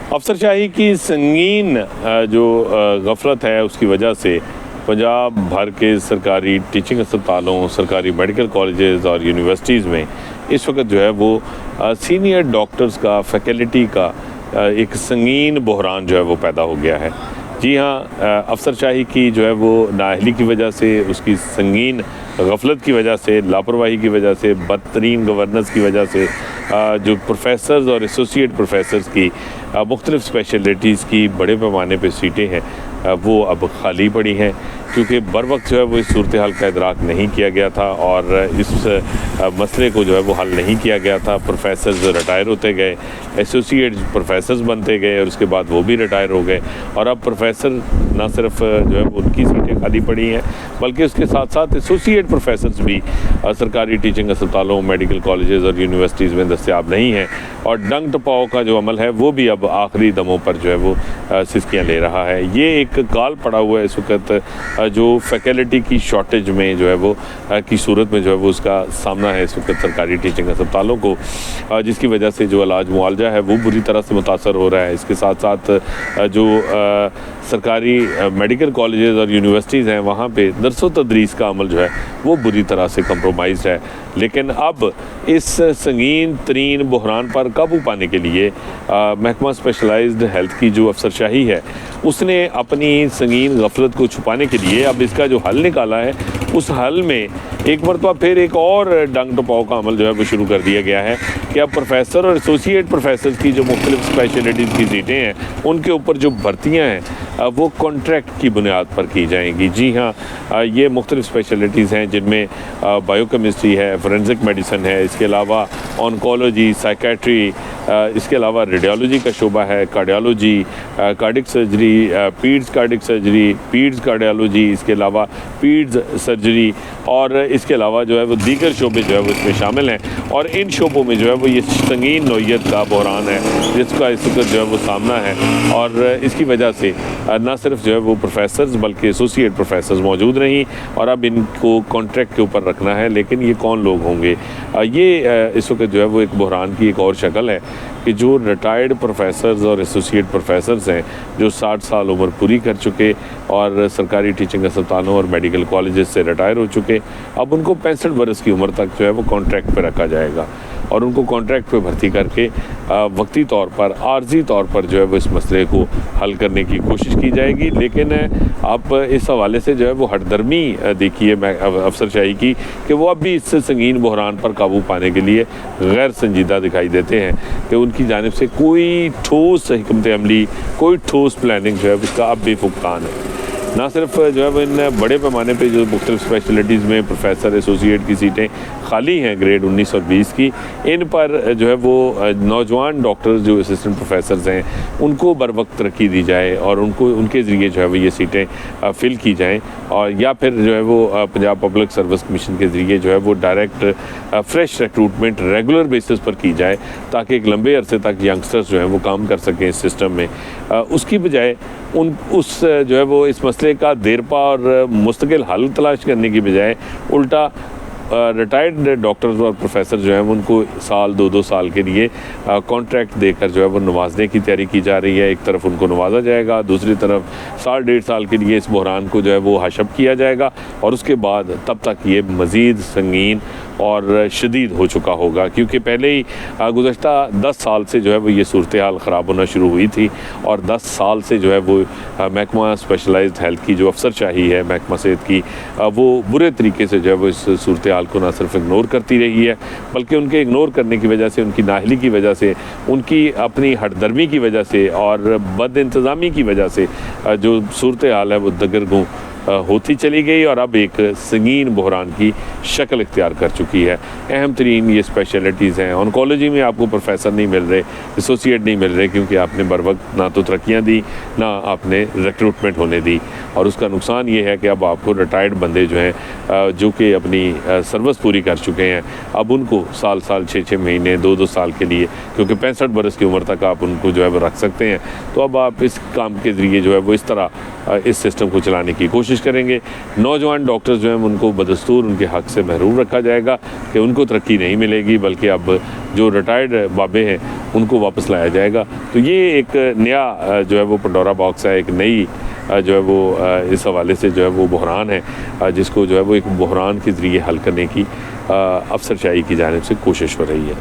अफसरशाही की संगीन जो गफलत है उसकी वजह से पंजाब भर के सरकारी टीचिंग अस्पतालों, सरकारी मेडिकल कॉलेजेस और यूनिवर्सिटीज़ में इस वक्त जो है वो सीनियर डॉक्टर्स का, फैकल्टी का एक संगीन बहरान जो है वो पैदा हो गया है। जी हाँ, अफसरशाही की जो है वो नाअहली की वजह से, उसकी संगीन गफलत की वजह से, लापरवाही की वजह से, बदतरीन गवर्नेंस की वजह से जो प्रोफेसर्स और एसोसिएट प्रोफेसर्स की मुख्तलिफ़ स्पेशलिटीज़ की बड़े पैमाने पे सीटें हैं वो अब खाली पड़ी हैं, क्योंकि बर वक्त जो है वो इस सूरत हाल का इदराक नहीं किया गया था और इस मसले को जो है वो हल नहीं किया गया था। प्रोफेसर्स रिटायर होते गए, एसोसिएट प्रोफेसर्स बनते गए और उसके बाद वो भी रिटायर हो गए और अब प्रोफेसर ना सिर्फ जो है उनकी सीटें खाली पड़ी हैं बल्कि उसके साथ साथ एसोसिएट प्रोफेसर्स भी सरकारी टीचिंग अस्पतालों, मेडिकल कॉलेजेस और यूनिवर्सिटीज़ में दस्तयाब नहीं हैं और डंग टपाओ का जो अमल है वो भी अब आखिरी दमों पर जो है वो सिस्कियाँ ले रहा है। ये एक काल पड़ा हुआ है इस वक्त जो फैकल्टी की शॉर्टेज में जो है वो की सूरत में जो है वो उसका सामना है इस वक्त सरकारी टीचिंग अस्पतालों को, जिसकी वजह से जो इलाज मुआवजा है वो बुरी तरह से मुतासर हो रहा है। इसके साथ साथ जो सरकारी मेडिकल कॉलेजेस और यूनिवर्सिटीज़ हैं वहाँ पे दरस व तदरीस का अमल जो है वो बुरी तरह से कंप्रोमाइज़ है। लेकिन अब इस संगीन तरीन बहरान पर काबू पाने के लिए महकमा स्पेशलाइज्ड हेल्थ की जो अफसरशाही है उसने अपनी संगीन गफलत को छुपाने के लिए अब इसका जो हल निकाला है उस हल में एक मरतबा फिर एक और डंग टपाओ का अमल जो है वो शुरू कर दिया गया है कि अब प्रोफेसर और एसोसिएट प्रोफेसर की जो मुख्तलिफ स्पेशलिटीज़ की सीटें हैं उनके ऊपर जो भर्तियाँ हैं वो कॉन्ट्रैक्ट की बुनियाद पर की जाएंगी। जी हाँ, ये मुख्तलिफ स्पेशलिटीज़ हैं जिनमें बायोकेमिस्ट्री है, फोरेंसिक मेडिसन है, इसके अलावा ऑनकोलॉजी, साइकेट्री, इसके अलावा रेडियोलॉजी का शोबा है, cardiology, cardiac surgery, पीड्स cardiac surgery, पीड्स cardiology, इसके अलावा पीड्स सर्जरी और इसके अलावा जो है वो दीगर शोबे जो है वो इसमें शामिल हैं और इन शोबों में जो है वो ये संगीन नौइयत का बहरान है जिसका इस वक्त जो है वो सामना है और इसकी वजह से ना सिर्फ जो है वो प्रोफेसर्स बल्कि एसोसिएट प्रोफेसर्स मौजूद नहीं और अब इनको कॉन्ट्रैक्ट के ऊपर रखना है। लेकिन ये कौन लोग होंगे? ये इस वक्त जो है वो एक बहरान की एक और शक्ल है कि जो रिटायर्ड प्रोफेसर्स और एसोसिएट प्रोफेसर्स हैं जो 60 साल उम्र पूरी कर चुके और सरकारी टीचिंग अस्पतालों और मेडिकल कॉलेजेस से रिटायर हो चुके, अब उनको 65 बरस की उम्र तक जो है वो कॉन्ट्रैक्ट पर रखा जाएगा और उनको कॉन्ट्रैक्ट पे भर्ती करके वक्ती तौर पर, आर्जी तौर पर जो है वो इस मसले को हल करने की कोशिश की जाएगी। लेकिन आप इस हवाले से जो है वो हटदर्मी देखिए अफसरशाही की कि वो अब भी इस संगीन बहरान पर काबू पाने के लिए गैर संजीदा दिखाई देते हैं कि उनकी जानिब से कोई ठोस हिकमत अमली, कोई ठोस प्लानिंग जो है उसका अब भी फुकदान है। ना सिर्फ जो है वो इन बड़े पैमाने पे जो मुख्तलिफ स्पेशलिटीज़ में प्रोफेसर एसोसिएट की सीटें खाली हैं ग्रेड 19 और 20 की, इन पर जो है वो नौजवान डॉक्टर्स जो असिस्टेंट प्रोफेसर्स हैं उनको बर वक्त तरक्की दी जाए और उनको उनके ज़रिए जो है वो ये सीटें फ़िल की जाएँ और या फिर जो है वो पंजाब पब्लिक सर्विस कमीशन के ज़रिए जो है वो direct fresh recruitment regular basis पर की जाए ताकि एक लंबे अरसे तक यंगस्टर्स जो हैं वो काम कर सकें इस सिस्टम में। उसकी बजाय उस जो है वो इस मसले का देरपा और मुस्तकिल हल तलाश करने की बजाय उल्टा रिटायर्ड डॉक्टर्स और प्रोफेसर जो हैं उनको साल 2-2 साल के लिए कॉन्ट्रैक्ट देकर जो है वो नवाजने की तैयारी की जा रही है। एक तरफ उनको नवाजा जाएगा, दूसरी तरफ साल 1.5 साल के लिए इस बहरान को जो है वो हशब किया जाएगा और उसके बाद तब तक ये मज़ीद संगीन और शदीद हो चुका होगा, क्योंकि पहले ही गुज़श्ता 10 साल से जो है वो ये सूरत हाल ख़राब होना शुरू हुई थी और 10 साल से जो है वो महकमा स्पेशलाइज्ड हेल्थ की जो अफसरशाही है महकमा सेहत की वो बुरे तरीके से जो है वो इस सूरत हाल को ना सिर्फ इग्नोर करती रही है बल्कि उनके इग्नोर करने की वजह से, उनकी नाअहली की वजह से, उनकी अपनी हटदर्मी की वजह से और बद इंतज़ामी की वजह से जो सूरत हाल है वो दगरगूं होती चली गई और अब एक संगीन बहरान की शक्ल इख्तियार कर चुकी है। अहम तरीन ये स्पेशलिटीज़ हैं। ऑनकोलॉजी में आपको प्रोफेसर नहीं मिल रहे, एसोसिएट नहीं मिल रहे क्योंकि आपने बर वक्त ना तो तरक्कियाँ दी ना आपने रिक्रूटमेंट होने दी और उसका नुकसान ये है कि अब आपको रिटायर्ड बंदे जो हैं जो कि अपनी सर्विस पूरी कर चुके हैं अब उनको साल 6-6 महीने 2-2 साल के लिए, क्योंकि 65 बरस की उम्र तक आप उनको जो है वो रख सकते हैं, तो अब आप इस काम के ज़रिए जो है वो इस तरह इस सिस्टम को चलाने की कोशिश करेंगे। नौजवान डॉक्टर्स जो हैं उनको बदस्तूर उनके हक़ से महरूम रखा जाएगा कि उनको तरक्की नहीं मिलेगी, बल्कि अब जो रिटायर्ड बाबे हैं उनको वापस लाया जाएगा। तो ये एक नया जो है वो पंडोरा बॉक्स है, एक नई जो है वो इस हवाले से जो है वो बहरान है, जिसको जो है वो एक बहरान के ज़रिए हल करने की अफसरशाही की जानिब से कोशिश हो रही है।